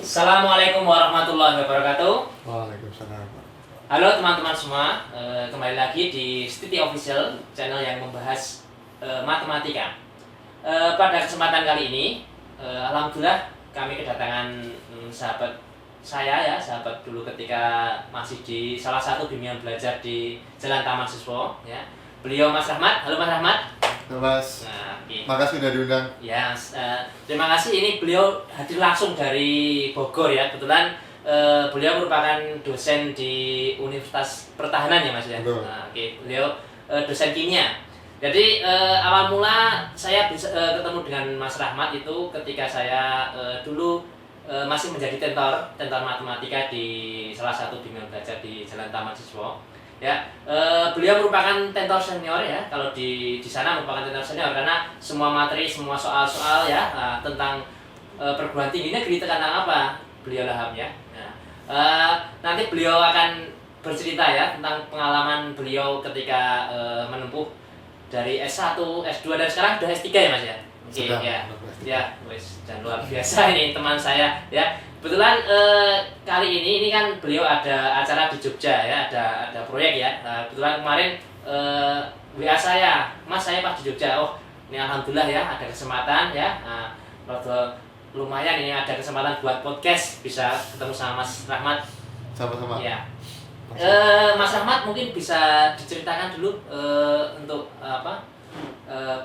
Assalamualaikum warahmatullahi wabarakatuh. Waalaikumsalam. Halo teman-teman semua, kembali lagi di Stiti Official, channel yang membahas matematika. Pada kesempatan kali ini, alhamdulillah kami kedatangan sahabat saya ya, sahabat dulu ketika masih di salah satu bimbingan belajar di Jalan Taman Siswa ya. Beliau Mas Rahmat. Halo Mas Rahmat. Halo Mas. Nah, okay. Makasih udah diundang. Ya, terima kasih. Ini beliau hadir langsung dari Bogor ya. Kebetulan beliau merupakan dosen di Universitas Pertahanan ya Mas ya. Betul. Nah, oke. Beliau dosen kimia. Jadi awal mula saya bisa ketemu dengan Mas Rahmat itu ketika saya dulu masih menjadi tentor matematika di salah satu bimbingan belajar di Jalan Taman Siswa. Ya, beliau merupakan tentor senior ya. Kalau di sana merupakan tentor senior karena semua materi, semua soal-soal ya tentang perguruan tinggi negeri tentang apa beliau paham ya. Nah, nanti beliau akan bercerita ya tentang pengalaman beliau ketika menempuh dari S1, S2 dan sekarang sudah S3 ya Mas ya. Oke ya. Ya, wes dan luar biasa ini teman saya ya. Kebetulan kali ini kan beliau ada acara di Jogja ya, ada proyek ya. Kebetulan kemarin WA saya, Mas saya pas di Jogja. Oh, ini alhamdulillah ya ada kesempatan ya. Lumayan ini ada kesempatan buat podcast bisa ketemu sama Mas Rahmat. Sama-sama. Ya. Mas Rahmat mungkin bisa diceritakan dulu untuk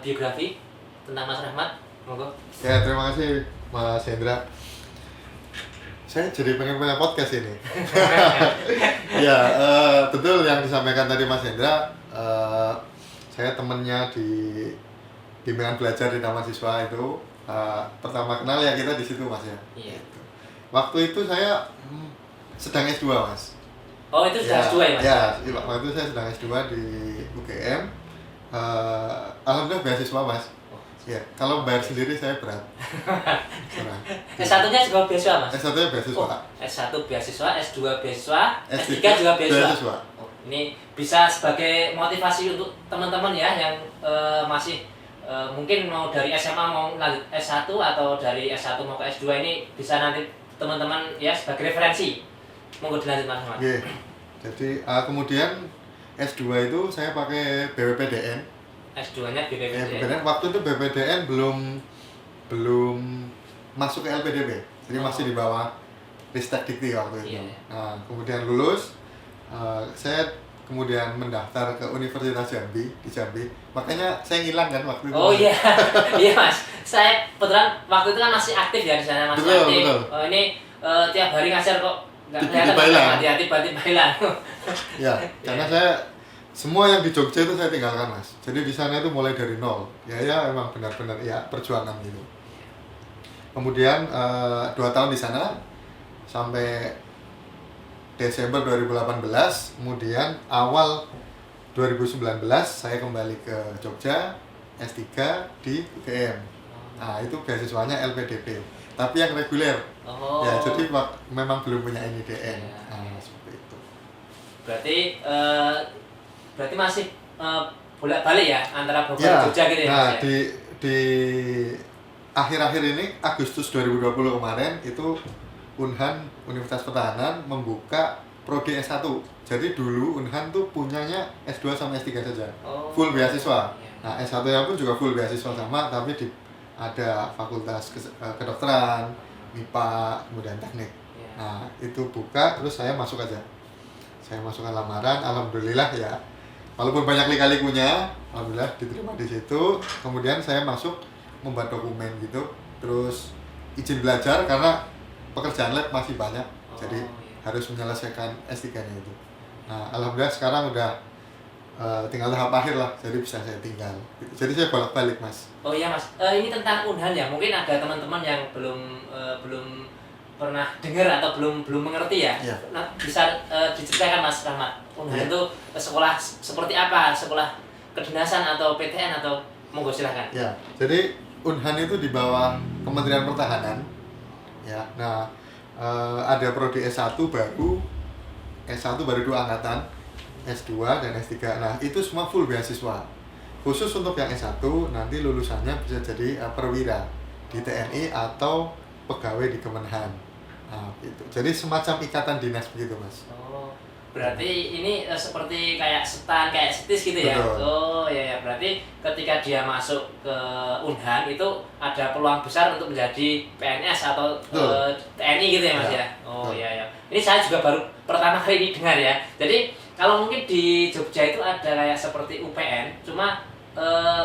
biografi tentang Mas Rahmat. Monggo. Ya, terima kasih Mas Hendra. Saya jadi pengen punya podcast ini. Ya, betul yang disampaikan tadi Mas Hendra. Saya temennya di bimbingan belajar di Taman Siswa itu. Pertama kenal ya kita di situ Mas ya. Iya. Waktu itu saya sedang S2 Mas. Oh itu sudah S2 ya Mas? Ya, waktu itu saya sedang S2 di UGM. Alhamdulillah beasiswa Mas. Ya, kalau bayar sendiri saya berat. S1-nya juga beasiswa Mas? S1-nya beasiswa. Oh, S1 beasiswa, S2 beasiswa, S3 juga beasiswa. Oh, ini bisa sebagai motivasi untuk teman-teman ya yang masih mungkin mau dari SMA mau lanjut S1 atau dari S1 mau ke S2 ini bisa nanti teman-teman ya sebagai referensi. Monggo dilanjut Mas. Oke. Jadi kemudian S2 itu saya pakai BPPDN. S2-nya BPPDN. BPPDN waktu itu BPPDN belum masuk ke LPDP. Jadi masih di bawah Ristek Dikti waktu itu. Iya. Nah, kemudian lulus saya kemudian mendaftar ke Universitas Jambi di Jambi. Makanya saya ngilang kan waktu itu. Oh iya. Iya Mas. Saya kebetulan waktu itu kan masih aktif ya di sana masih Betul, aktif. betul. Oh, ini tiap hari ngajar kok nggak Tiba-tiba hilang. tiba-tiba hilang. Ya, karena saya semua yang di Jogja itu saya tinggalkan Mas. Jadi di sana itu mulai dari nol. Ya emang benar-benar ya perjuangan gitu. Kemudian 2 tahun di sana sampai Desember 2018, kemudian awal 2019 saya kembali ke Jogja S3 di UGM. Nah, itu beasiswanya LPDP. Tapi yang reguler. Oh. Ya, jadi memang belum punya NIDN. Ya. Nah, seperti itu. Berarti masih bolak-balik ya antara Bogor Ya, dan Jogja gitu ya. nah Mas, ya? di akhir-akhir ini Agustus 2020 kemarin itu Unhan Universitas Pertahanan membuka prodi S1. Jadi dulu Unhan tuh punyanya S2 sama S3 saja. Oh. Full beasiswa. Ya. Nah, S1-nya pun juga full beasiswa sama tapi ada fakultas kedokteran, MIPA, kemudian teknik. Ya. Nah, itu buka terus saya masuk aja. Saya masukkan lamaran, alhamdulillah ya. Walaupun banyak lika-likunya, alhamdulillah diterima di situ. Kemudian saya masuk membuat dokumen gitu, terus izin belajar karena pekerjaan lab masih banyak. Jadi iya. harus menyelesaikan S3-nya itu. Nah, alhamdulillah sekarang udah tinggal tahap akhir lah, jadi bisa saya tinggal. Jadi saya bolak-balik Mas. Oh iya Mas, ini tentang Unhan ya. Mungkin ada teman-teman yang belum pernah dengar atau belum mengerti ya. Ya. Nah, bisa diceritakan Mas Rahmat. Unhan Ya. itu sekolah seperti apa? Sekolah kedinasan atau PTN atau monggo silahkan. Ya, jadi Unhan itu di bawah Kementerian Pertahanan. Ya, nah ada prodi S1 baru 2 angkatan, S2 dan S3. Nah, itu semua full beasiswa. Khusus untuk yang S1 nanti lulusannya bisa jadi perwira di TNI atau pegawai di Kemenhan. Nah, gitu. Jadi semacam ikatan dinas begitu, Mas. Oh, berarti ini seperti kayak setan, kayak setis gitu ya? Betul. Oh ya, berarti ketika dia masuk ke Unhan itu ada peluang besar untuk menjadi PNS atau TNI gitu ya Mas Ya. ya? Oh ya. Ini saya juga baru pertama kali ini dengar ya. Jadi kalau mungkin di Jogja itu ada kayak seperti UPN, cuma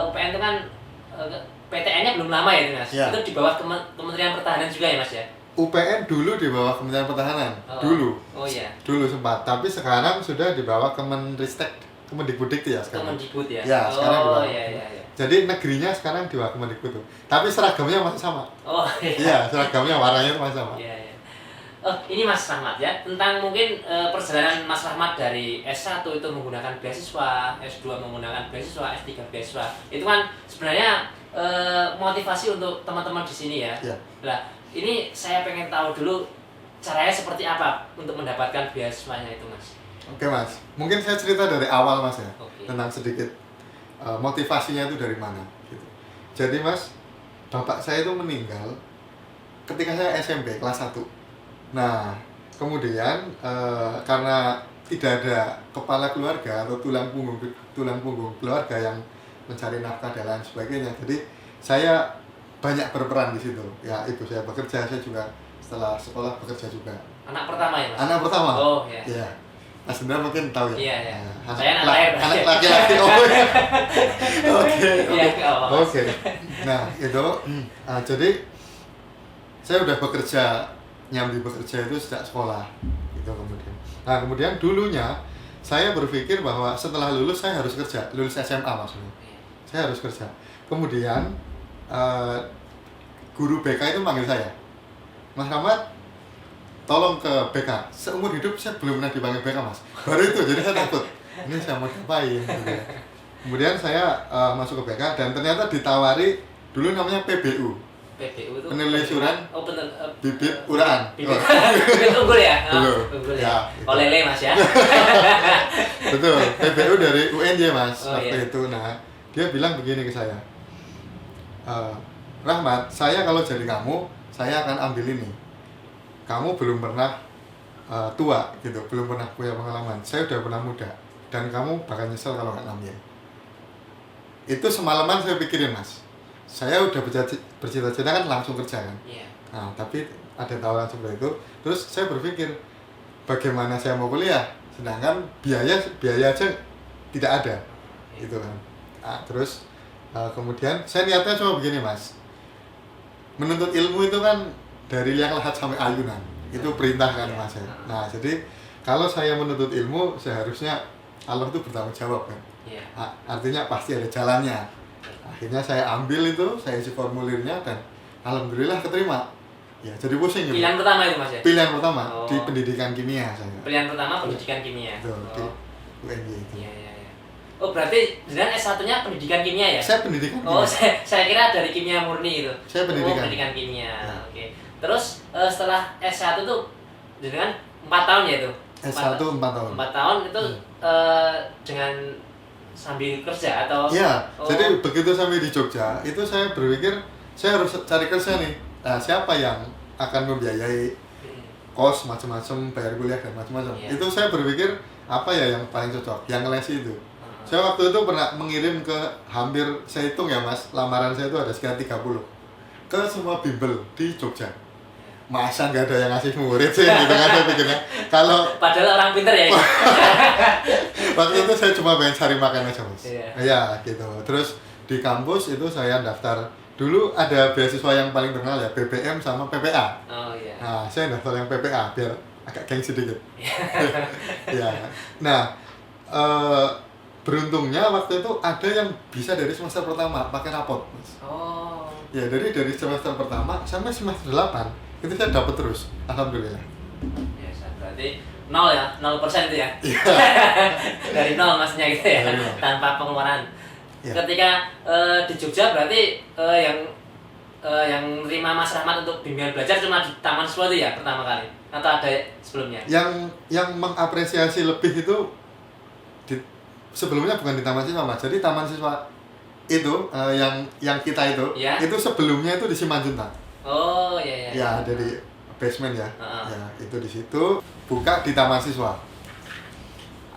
UPN itu kan PTN-nya belum lama ya itu Mas? Ya. Itu di bawah Kementerian Pertahanan juga ya Mas ya? UPN dulu di bawah Kementerian Pertahanan, dulu. Oh iya. Dulu sempat, tapi sekarang sudah di bawah Kemenristek, Kemendikbudikti ya sekarang. Kemendikbud ya? Ya, sekarang di bawah. Iya. Jadi negerinya sekarang di bawah Kemendikbud tuh. Tapi seragamnya masih sama. Oh iya. Iya, seragamnya warnanya masih sama. Iya. Oh, ini Mas Rahmat ya, tentang mungkin perjalanan Mas Rahmat dari S1 itu menggunakan beasiswa, S2 menggunakan beasiswa, S3 beasiswa. Itu kan sebenarnya motivasi untuk teman-teman di sini ya. Iya. Nah, ini saya pengen tahu dulu caranya seperti apa untuk mendapatkan beasiswanya itu, Mas. Oke, Mas. Mungkin saya cerita dari awal, Mas ya. Oke. Tentang sedikit motivasinya itu dari mana gitu. Jadi, Mas, bapak saya itu meninggal ketika saya SMP kelas 1. Nah, kemudian karena tidak ada kepala keluarga atau tulang punggung keluarga yang mencari nafkah dan lain sebagainya, jadi saya banyak berperan di situ. Ya, ibu saya bekerja, saya juga setelah sekolah bekerja juga. Anak pertama ya, Mas? Anak pertama. Oh, iya. Iya. Mas Bendera mungkin tahu ya. Iya. Nah, Saya anak terakhir. anak laki-laki. Oh, iya. Oke. Iya, nggak apa-apa. Oke. Nah, itu jadi saya udah nyambi bekerja itu sejak sekolah gitu kemudian. Nah, kemudian dulunya saya berpikir bahwa setelah lulus saya harus kerja, lulus SMA maksudnya. Saya harus kerja. Kemudian guru BK itu manggil saya, Mas Rahmat, tolong ke BK. Seumur hidup saya belum pernah dipanggil BK, Mas. Baru itu, jadi saya takut. Ini saya mau ngapain? Gitu ya. Kemudian saya masuk ke BK dan ternyata ditawari dulu namanya PBU. PBU itu Penelusuran bibit uraan. uraan. Bibit unggul ya? Unggul ya. Oh, lele Mas ya. Betul, PBU dari UNJ Mas Oh, waktu iya. itu. Nah, dia bilang begini ke saya, Rahmat, saya kalau jadi kamu, saya akan ambil ini. Kamu belum pernah tua gitu, belum pernah punya pengalaman. Saya udah pernah muda, dan kamu bakal nyesel kalau nggak ngambil. Itu semalaman saya pikirin, Mas. Saya udah bercita-cita kan langsung kerja kan. Iya. Nah, tapi ada tawaran seperti itu. Terus saya berpikir, bagaimana saya mau kuliah? Sedangkan biaya aja tidak ada, gitu kan. Nah, terus kemudian saya niatnya cuma begini, Mas. Menuntut ilmu itu kan dari liang lahat sampai ayunan. Itu perintah kan, Mas ya. Nah, jadi kalau saya menuntut ilmu, seharusnya Allah itu bertanggung jawab kan. Iya. Artinya pasti ada jalannya. Akhirnya saya ambil itu, saya isi formulirnya dan alhamdulillah keterima. Ya, jadi pusing gitu. Pilihan pertama itu Mas ya? Pilihan pertama Oh. di pendidikan kimia saya. Pilihan pertama pendidikan kimia. Betul, di Oh. UNJ itu. Iya. Oh, berarti dengan S1-nya pendidikan kimia ya? Saya pendidikan Oh, kimia. saya kira dari kimia murni itu. Saya pendidikan. Oh, pendidikan kimia. Ya. Oke. Terus setelah S1 tuh dengan 4 tahun ya itu? S1 4 tahun. 4 tahun itu dengan sambil kerja atau? Iya, Oh. jadi begitu sampai di Jogja, itu saya berpikir saya harus cari kerja nih. Nah, siapa yang akan membiayai kos macam-macam, bayar kuliah dan macam-macam. Iya. Itu saya berpikir apa ya yang paling cocok, yang ngelesi itu. Saya waktu itu pernah mengirim ke hampir, saya hitung ya Mas, lamaran saya itu ada sekitar 30 ke semua bimbel di Jogja. Masa nggak ada yang ngasih murid sih gitu kan saya pikirnya. Kalau Padahal orang pinter ya. waktu itu saya cuma pengen cari makan aja Mas. Iya. Iya gitu. Terus di kampus itu saya daftar. Dulu ada beasiswa yang paling terkenal ya, BBM sama PPA. Oh iya. Nah, saya daftar yang PPA biar agak gengsi sedikit. Ya. Nah, beruntungnya waktu itu ada yang bisa dari semester pertama pakai rapot, Mas. Oh. Ya, dari semester pertama sampai semester 8 itu saya dapat terus, alhamdulillah. Ya, berarti 0 ya, 0% itu ya. Iya. Dari 0 maksudnya gitu ya, Dari nol. tanpa pengeluaran. Iya. Ketika di Jogja berarti yang nerima Mas Rahmat untuk bimbingan belajar cuma di Taman Siswa itu ya pertama kali atau ada sebelumnya? Yang mengapresiasi lebih itu sebelumnya bukan di Taman Siswa, Mas. Jadi Taman Siswa itu yang kita itu Ya. itu sebelumnya itu di Simanjuntak. Oh iya. Ya, jadi basement ya. Heeh. Ya, itu di situ buka di taman siswa.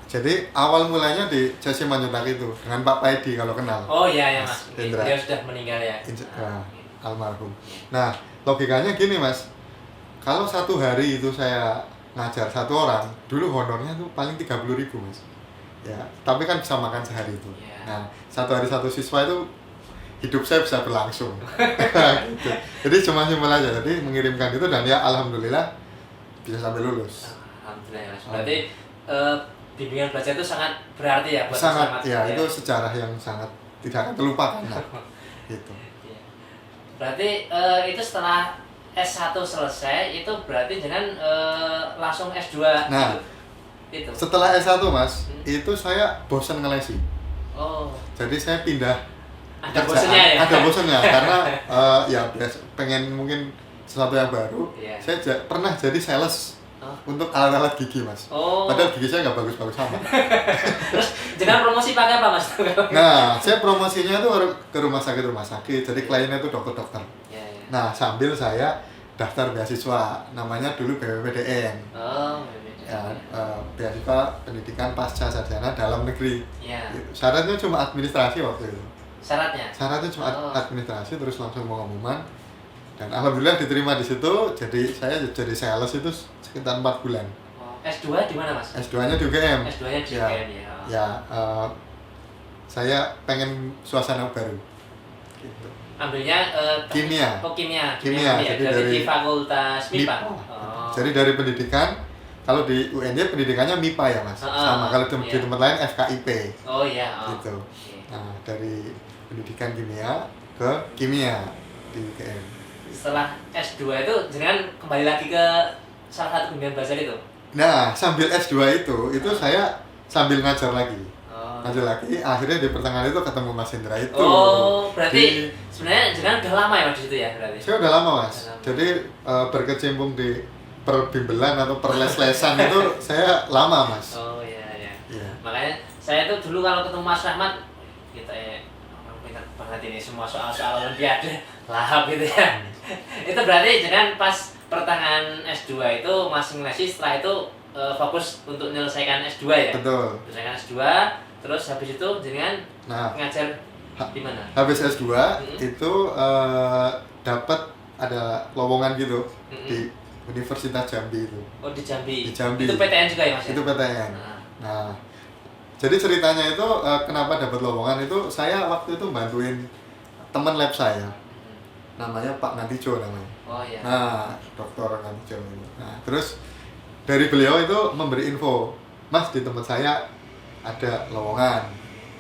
Jadi awal mulanya di CC Manjuntak itu dengan Pak Paidi kalau kenal. Oh iya ya Mas. Hendra. Dia sudah meninggal ya. Nah, almarhum. Nah, logikanya gini Mas. Kalau satu hari itu saya ngajar satu orang, dulu honornya tuh paling 30.000 Mas. Ya, tapi kan bisa makan sehari itu. Ya. Nah, satu hari satu siswa itu hidup saya bisa berlangsung. Gitu. Jadi cuma simpel aja. Jadi mengirimkan itu dan ya alhamdulillah bisa sampai lulus. Alhamdulillah Mas. Berarti bimbingan belajar itu sangat berarti ya buat Sangat Mas Rahmat, ya, itu sejarah yang sangat tidak akan terlupakan lah. Gitu. Iya. Berarti itu setelah S1 selesai itu berarti dengan langsung S2 Nah, itu. setelah S1 Mas, itu saya bosan ngelesi. Oh, Jadi saya pindah ada kerjaan. bosannya ya? Ada bosannya karena ya pengen mungkin sesuatu yang baru. Iya. Saya pernah jadi sales Oh. untuk alat-alat gigi Mas. Oh. Padahal gigi saya nggak bagus-bagus amat. Terus dengan promosi pakai apa Mas? Nah, saya promosinya tuh ke rumah sakit. Jadi kliennya itu dokter-dokter. Ya, ya. Nah, sambil saya daftar beasiswa, namanya dulu BPPDN. Oh, Ya, beasiswa pendidikan pasca sarjana dalam negeri. ya. Syaratnya cuma administrasi waktu itu. Syaratnya? Syaratnya cuma Oh. administrasi, terus langsung pengumuman. Dan alhamdulillah diterima di situ. Jadi saya jadi sales itu sekitar 4 bulan. Oh, S2 di mana Mas? S2-nya di UGM. S2-nya di Ya. UGM ya. Ya, saya pengen suasana baru. Gitu. Ambilnya Kimia. Oh, kimia. Kimia, Ya. jadi Dari dari di Fakultas MIPA. MIPA. Oh. Jadi dari pendidikan, kalau di UNJ pendidikannya MIPA ya Mas. Sama kalau di iya. tempat lain FKIP. Oh iya. Oh. Gitu. Oke. Nah, dari pendidikan kimia ke kimia di UGM. Setelah S2 itu jangan kembali lagi ke salah satu bimbingan belajar itu. Nah, sambil S2 itu saya sambil ngajar lagi. Oh. Ngajar lagi, akhirnya di pertengahan itu ketemu Mas Hendra itu. Oh, berarti Di- sebenarnya jangan udah lama ya Mas di situ ya berarti. saya udah lama Mas. Udah lama. Jadi berkecimpung di perbimbelan atau perles-lesan itu saya lama Mas. Oh iya iya. Iya. Makanya saya tuh dulu kalau ketemu Mas Rahmat kita orang pintar banget ini semua soal-soal olimpiade lahap gitu ya. Itu berarti jangan pas pertengahan S2 itu masih ngelesi, setelah itu fokus untuk menyelesaikan S2 ya. Betul. Menyelesaikan S2 terus habis itu jangan Nah, ngajar di mana? habis S2 Mm-mm. itu dapat ada lowongan gitu Mm-mm. di Universitas Jambi itu. Oh di Jambi. Di Jambi. Itu PTN juga ya Mas? Itu PTN. Nah. Nah, jadi ceritanya itu kenapa dapat lowongan itu saya waktu itu bantuin teman lab saya, namanya Pak Ngantijo namanya. Oh iya. Nah, Dokter Ngantijo ini. Nah, terus dari beliau itu memberi info, Mas di tempat saya ada lowongan.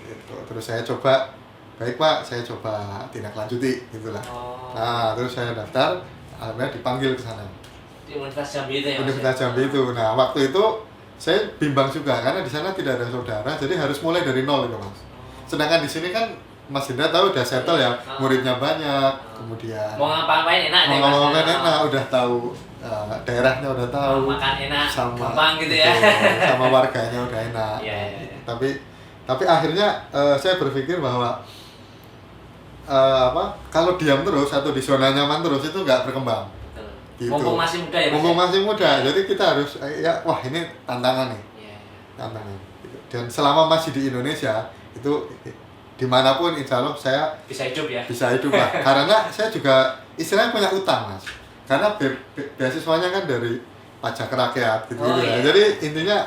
Gitu. Terus saya coba, baik Pak, saya coba tindak lanjuti gitulah. Oh. Nah, terus saya daftar, alhamdulillah dipanggil ke sana. Di Universitas Jambi itu ya Mas? Universitas Jambi itu. Nah, waktu itu saya bimbang juga karena di sana tidak ada saudara, jadi harus mulai dari nol itu Mas. Sedangkan di sini kan Mas Indra tahu udah settle ya, muridnya banyak, kemudian Mau ngapa-ngapain enak deh, mau Mas. ngomongin enak, udah tahu daerahnya udah tahu, Mau makan enak, gampang gitu ya. betul, sama warganya udah enak. Iya, iya, iya. Tapi akhirnya saya berpikir bahwa kalau diam terus atau di zona nyaman terus itu nggak berkembang. Betul. Gitu. Mumpung masih muda ya Mas. Mumpung ya? masih muda, jadi kita harus wah ini tantangan nih, Iya, iya. tantangan. Gitu. Dan selama masih di Indonesia itu dimanapun insya Allah saya Bisa hidup ya. bisa hidup lah. Karena saya juga istilahnya punya utang Mas. Karena beasiswanya kan dari pajak rakyat gitu, Oh, ya. iya. Jadi intinya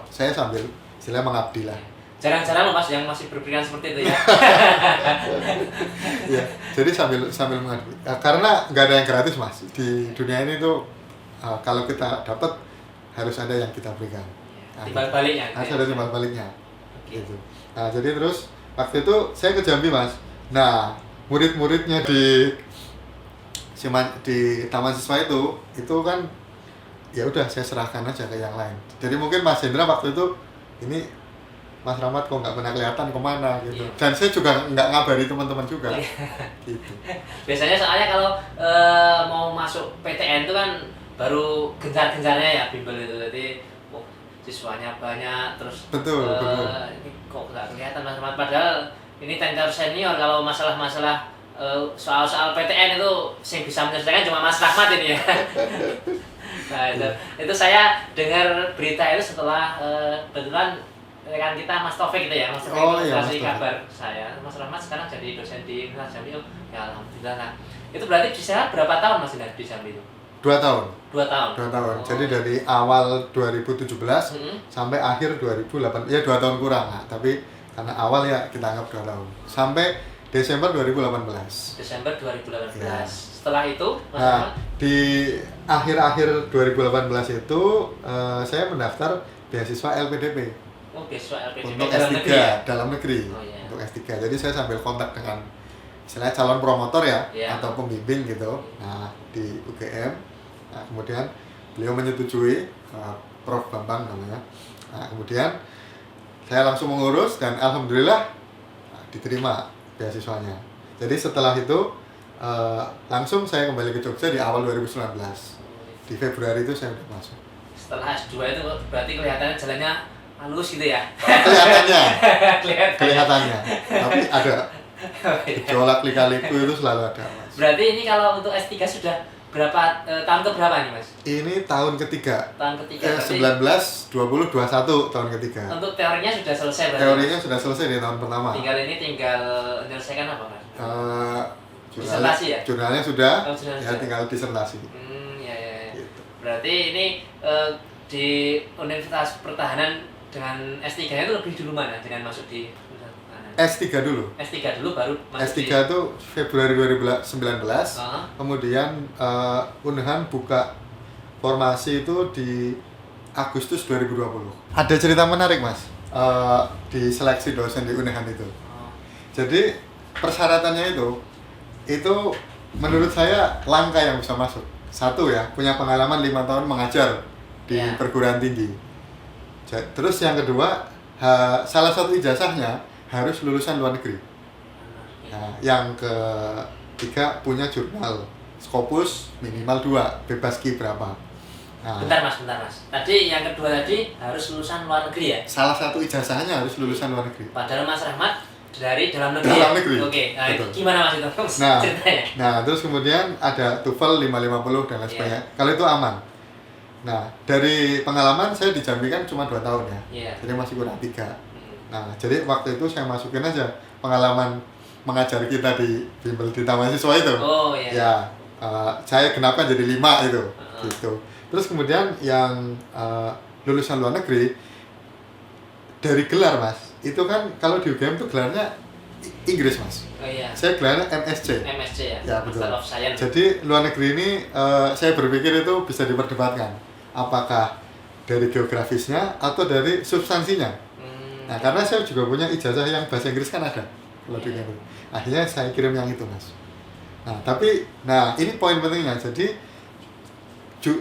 saya sambil istilahnya mengabdi lah. Jarang-jarang loh Mas yang masih berpikiran seperti itu ya. Ya, jadi sambil mengabdi. Karena nggak ada yang gratis Mas. Di dunia ini tuh kalau kita dapat harus ada yang kita berikan. Nah, Timbal baliknya. harus ada timbal baliknya. Oke. Gitu. Nah, jadi terus waktu itu saya ke Jambi Mas. Nah, murid-muridnya di Taman Siswa itu kan ya udah saya serahkan aja ke yang lain. Jadi mungkin Mas Hendra waktu itu ini Mas Rahmat kok nggak pernah kelihatan kemana gitu. Iya. Dan saya juga nggak ngabari teman-teman juga. Gitu. Biasanya soalnya kalau mau masuk PTN itu kan baru gencar-gencarnya ya bimbel itu. Jadi siswanya banyak terus Betul. ini kok nggak kelihatan Mas Rahmat, padahal ini tender senior. Kalau masalah-masalah soal-soal PTN itu yang bisa menyelesaikan cuma Mas Rahmat ini ya. Nah, itu saya dengar berita itu setelah kebetulan rekan kita Mas Taufik itu ya, Mas Taufik Oh, itu iya, Mas kasih Taufik. kabar saya, Mas Rahmat sekarang jadi dosen di Universitas Jambi. Oh, ya alhamdulillah. Nah, itu berarti di sana berapa tahun Mas di Jambi itu? 2 tahun. 2 tahun. 2 tahun. Oh. Jadi dari awal 2017 sampai akhir 2008. Ya 2 tahun kurang lah, tapi karena awal ya kita anggap 2 tahun. Sampai Desember 2018. Desember 2018. Ya. Setelah itu, Mas Nah, Rahmat? di akhir-akhir 2018 itu saya mendaftar beasiswa LPDP Oh, beasiswa LPDP untuk dalam S3 negeri ya? dalam negeri. Oh, iya. Untuk S3. Jadi saya sambil kontak dengan istilahnya calon promotor ya, Iya. atau pembimbing gitu. Nah, di UGM. Nah, kemudian beliau menyetujui, Prof Bambang namanya. Nah, kemudian saya langsung mengurus dan alhamdulillah diterima beasiswanya. Jadi setelah itu langsung saya kembali ke Jogja di awal 2019. Di Februari itu saya udah masuk. Setelah S2 itu berarti kelihatannya jalannya halus gitu ya? Kelihatannya. Tapi ada gejolak lika-liku itu selalu ada, Mas. Berarti ini kalau untuk S3 sudah berapa tahun ke berapa nih Mas? Ini tahun ketiga. Tahun ketiga. Berarti 19, 20, 21 tahun ketiga. untuk teorinya sudah selesai berarti? Teorinya sudah selesai di tahun pertama. Tinggal menyelesaikan apa Mas? Jurnalnya, Disertasi ya? jurnalnya sudah, Oh, jurnalnya ya sudah. tinggal disertasi. Ya. Gitu. Berarti ini di Universitas Pertahanan dengan S3-nya itu lebih dulu mana dengan masuk di Universitas Pertahanan? S3 dulu. S3 dulu baru masuk S3 di... itu Februari 2019. Ah. Kemudian Unhan buka formasi itu di Agustus 2020. Ada cerita menarik, Mas. Di seleksi dosen di Unhan itu. Oh. Jadi persyaratannya itu menurut saya langka yang bisa masuk. Satu ya, punya pengalaman 5 tahun mengajar di Ya. perguruan tinggi. Terus yang kedua, salah satu ijazahnya harus lulusan luar negeri. Nah, yang ketiga punya jurnal Scopus minimal 2, bebas Ki berapa. Nah, Bentar mas. Tadi yang kedua tadi harus lulusan luar negeri ya? salah satu ijazahnya harus lulusan luar negeri. Padahal Mas Rahmat dari dalam negeri. Dalam ya? negeri. Oke, nah itu Betul. gimana Mas itu? Nah, Ceritanya. nah, terus kemudian ada TOEFL 550 dan lain sebagainya. Kalau itu aman. Nah, dari pengalaman saya di Jambi kan cuma 2 tahun ya. Iya. Jadi masih kurang 3. Nah, jadi waktu itu saya masukin aja pengalaman mengajar kita di bimbel di Taman Siswa itu. Oh iya. Ya, saya genapkan jadi 5 itu. Gitu. Terus kemudian yang lulusan luar negeri dari gelar, Mas. Itu kan kalau di UGM itu gelarnya Inggris, Mas. Oh iya. Saya gelarnya MSc. MSc ya. Ya, betul. Master of Science. Jadi luar negeri ini saya berpikir itu bisa diperdebatkan. Apakah dari geografisnya atau dari substansinya. Nah, karena saya juga punya ijazah yang bahasa Inggris kan ada. Kalau di UGM. Akhirnya saya kirim yang itu, Mas. Nah, tapi ini poin pentingnya. Jadi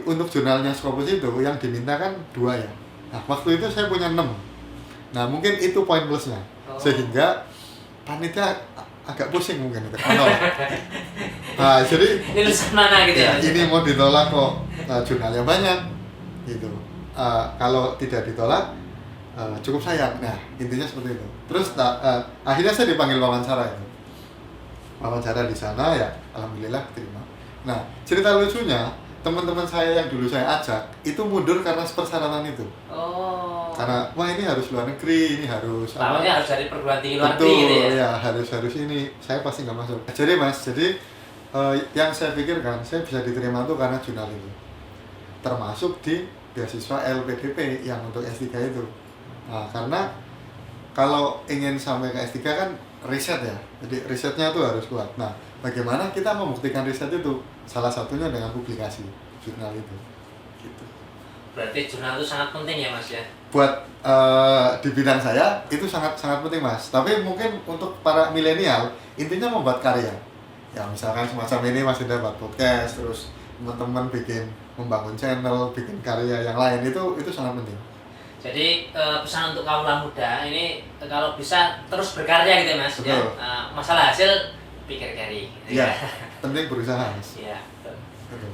untuk jurnalnya Scopus itu yang diminta kan 2 ya. Nah, waktu itu saya punya 6. Nah, mungkin itu poin plusnya. Sehingga panitia agak pusing mungkin itu. Nah, jadi Ini lulusan mana gitu ya? ini mau ditolak kok jurnalnya banyak gitu. Kalau tidak ditolak cukup sayang. Nah, intinya seperti itu. Terus akhirnya saya dipanggil wawancara itu. Wawancara di sana ya, alhamdulillah terima. Nah, cerita lucunya, teman-teman saya yang dulu saya ajak itu mundur karena persyaratan itu. Oh. Karena wah ini harus luar negeri, ini harus Tahunya harus dari perguruan tinggi luar betul, negeri gitu ya. ya harus ini. Saya pasti nggak masuk. Jadi Mas, yang saya pikirkan saya bisa diterima tuh karena jurnal itu. Termasuk di beasiswa LPDP yang untuk S3 itu. Nah, karena kalau ingin sampai ke S3 kan riset ya. Jadi risetnya tuh harus kuat. Nah, bagaimana kita membuktikan riset itu? Salah satunya dengan publikasi jurnal itu. Gitu. Berarti jurnal itu sangat penting ya Mas ya? Buat di bidang saya itu sangat penting, Mas. Tapi mungkin untuk para milenial intinya membuat karya. Ya misalkan semacam ini Mas Indra buat podcast, terus teman-teman membangun channel, bikin karya yang lain itu sangat penting. Jadi pesan untuk kaum muda ini kalau bisa terus berkarya gitu ya Mas. Betul. Ya. Masalah hasil pikir carry. Iya. Penting berusaha, Mas. Iya. Betul.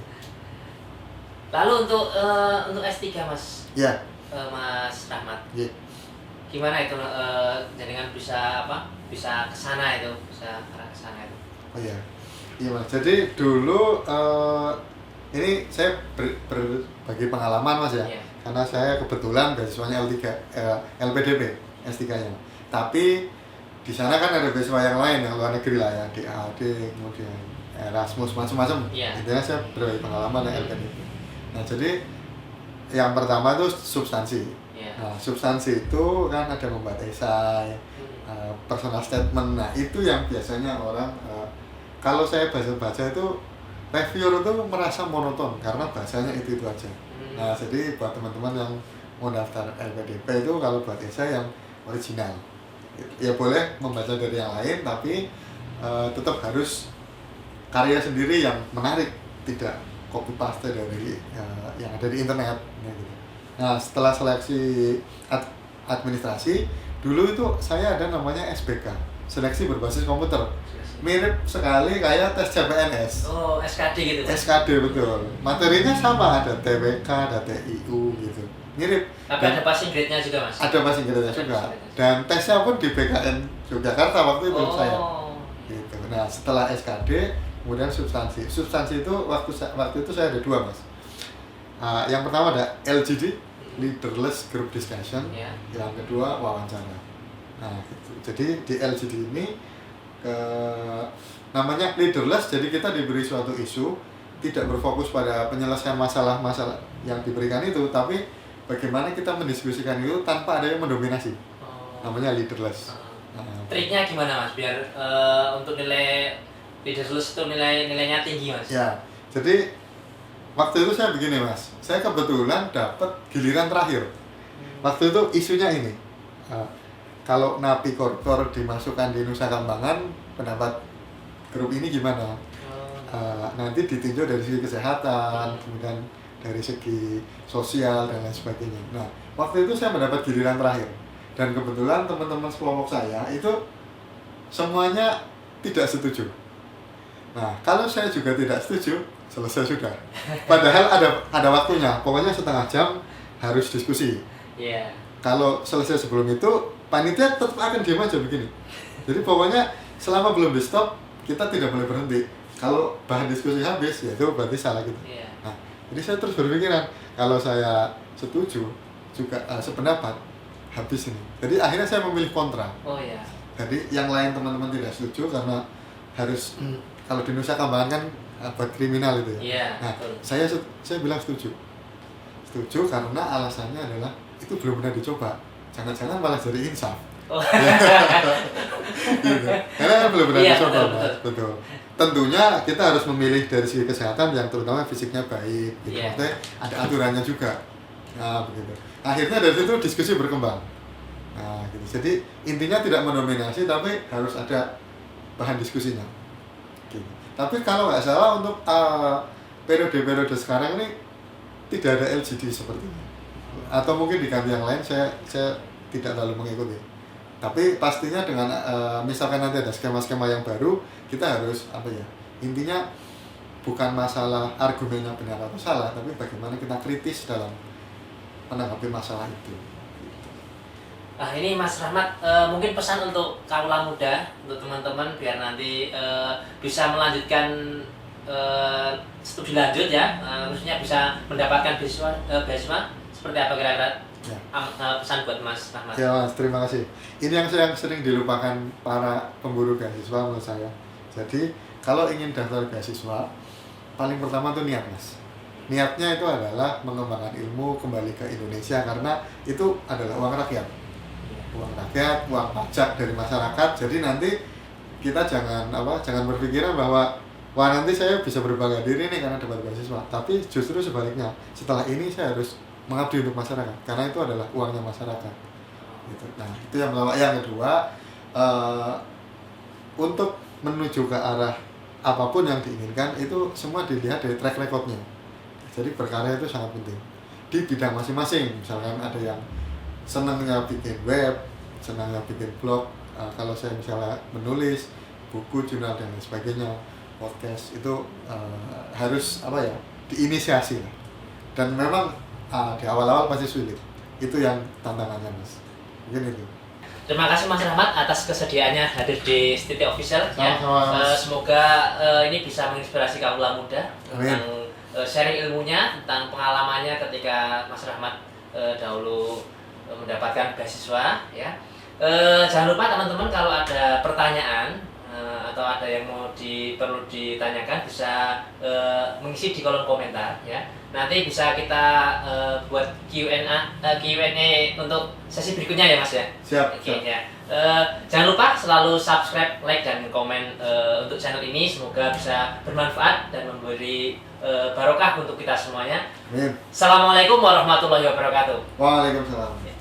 Lalu untuk S3 Mas. Iya. Mas Rahmat. Iya. Gimana itu jaringan bisa bisa ke sana bisa arah ke sana itu. Oh iya. Iya, Mas. Jadi dulu ini saya berbagi pengalaman Mas ya. Iya. Karena saya kebetulan beasiswanya L3, LPDP, S3-nya. Tapi di sana kan ada beasiswa yang lain yang luar negeri lah ya, DAAD, kemudian Erasmus, macam-macam. Iya. Intinya saya berbagi pengalaman yang LPDP. Nah, jadi yang pertama itu substansi. Iya. Nah, substansi itu kan ada membuat esai, personal statement. Nah, itu yang biasanya orang kalau saya baca-baca itu reviewer itu merasa monoton karena bahasanya itu aja. Nah, jadi buat teman-teman yang mau daftar LPDP itu kalau buat esai yang original, ya boleh membaca dari yang lain, tapi tetap harus karya sendiri yang menarik, tidak copy paste dari yang ada di internet. Gitu. Nah, setelah seleksi administrasi, dulu itu saya ada namanya SBK, seleksi berbasis komputer. Mirip sekali kayak tes CPNS. Oh, SKD gitu. SKD betul. Materinya sama, ada TWK, ada TIU gitu. Mirip. Tapi ada passing grade-nya juga, Mas. Ada passing grade-nya juga. Dan tesnya pun di BKN Yogyakarta waktu itu saya. Gitu. Nah, setelah SKD, kemudian substansi. Substansi itu waktu itu saya ada 2, Mas. Yang pertama ada LGD, Leaderless Group Discussion. Yeah. Yang kedua wawancara. Nah, gitu. Jadi di LGD ini namanya leaderless, jadi kita diberi suatu isu, tidak berfokus pada penyelesaian masalah-masalah yang diberikan itu, tapi bagaimana kita mendiskusikan itu tanpa ada yang mendominasi. Namanya leaderless. Triknya gimana, Mas, biar untuk nilai leaderless itu nilainya tinggi, Mas? Ya, jadi waktu itu saya begini, Mas, saya kebetulan dapat giliran terakhir. Waktu itu isunya ini, kalau napi koruptor dimasukkan di Nusa Kambangan, pendapat grup ini gimana? Nanti ditinjau dari segi kesehatan, kemudian dari segi sosial dan lain sebagainya. Nah, waktu itu saya mendapat giliran terakhir, dan kebetulan teman-teman sekelompok saya itu semuanya tidak setuju. Nah, kalau saya juga tidak setuju, selesai sudah. Padahal ada waktunya, pokoknya setengah jam harus diskusi. Yeah. Kalau selesai sebelum itu, panitia tetap akan diam aja begini. Jadi pokoknya selama belum di stop, kita tidak boleh berhenti. Kalau bahan diskusi habis, ya itu berarti salah kita. Yeah. Nah, jadi saya terus berpikiran, kalau saya setuju juga sependapat, habis ini. Jadi akhirnya saya memilih kontra. Oh ya. Jadi yang lain teman-teman tidak setuju karena harus kalau di Nusa Kambangan kan buat kriminal itu ya. Yeah, nah, betul. saya bilang setuju. Setuju karena alasannya adalah itu belum pernah dicoba. Jangan-jangan malah jadi insaf. Oh. Gitu. Karena belum pernah dicoba, betul, Mas. Betul. Tentunya kita harus memilih dari segi kesehatan yang terutama fisiknya baik. Gitu. Yeah. Maksudnya ada aturannya juga. Nah, begitu. Akhirnya dari situ diskusi berkembang. Nah, gitu. Jadi intinya tidak mendominasi, tapi harus ada bahan diskusinya. Gitu. Tapi kalau nggak salah untuk periode-periode sekarang ini tidak ada LGD sepertinya. Atau mungkin diganti yang lain, saya tidak terlalu mengikuti. Tapi pastinya dengan misalkan nanti ada skema-skema yang baru, kita harus intinya bukan masalah argumennya benar atau salah, tapi bagaimana kita kritis dalam menanggapi masalah itu. Nah, ini Mas Rahmat, mungkin pesan untuk kaula muda, untuk teman-teman biar nanti bisa melanjutkan studi lanjut ya, maksudnya bisa mendapatkan beasiswa seperti apa kira-kira ya. Pesan buat Mas Rahmat. Ya Mas, terima kasih. Ini yang sering dilupakan para pemburu beasiswa menurut saya. Jadi kalau ingin daftar beasiswa, paling pertama tuh niat, Mas. Niatnya itu adalah mengembangkan ilmu kembali ke Indonesia karena itu adalah uang rakyat. Uang rakyat, uang pajak dari masyarakat. Jadi nanti kita jangan berpikiran bahwa wah nanti saya bisa berbangga diri nih karena dapat beasiswa. Tapi justru sebaliknya, setelah ini saya harus mengabdi untuk masyarakat karena itu adalah uangnya masyarakat. Gitu. Nah, itu yang pertama. Yang kedua, untuk menuju ke arah apapun yang diinginkan itu semua dilihat dari track recordnya. Jadi berkarya itu sangat penting di bidang masing-masing. Misalkan ada yang senangnya bikin web, senangnya bikin blog, kalau saya misalnya menulis buku, jurnal dan lain sebagainya, podcast itu harus diinisiasi lah. Dan memang di awal-awal pasti sulit. Itu yang tantangannya, Mas. Mungkin itu. Terima kasih Mas Rahmat atas kesediaannya hadir di Stiti Official. Sama-sama, ya. Semoga ini bisa menginspirasi kaula muda tentang sharing ilmunya tentang pengalamannya ketika Mas Rahmat dahulu mendapatkan beasiswa ya. Jangan lupa teman-teman kalau ada pertanyaan atau ada yang perlu ditanyakan bisa mengisi di kolom komentar ya. Nanti bisa kita buat Q&A untuk sesi berikutnya ya Mas ya. Siap. Oke, ya. Jangan lupa selalu subscribe, like dan komen untuk channel ini. Semoga bisa bermanfaat dan memberi barokah untuk kita semuanya. Amin. Assalamualaikum warahmatullahi wabarakatuh. Waalaikumsalam.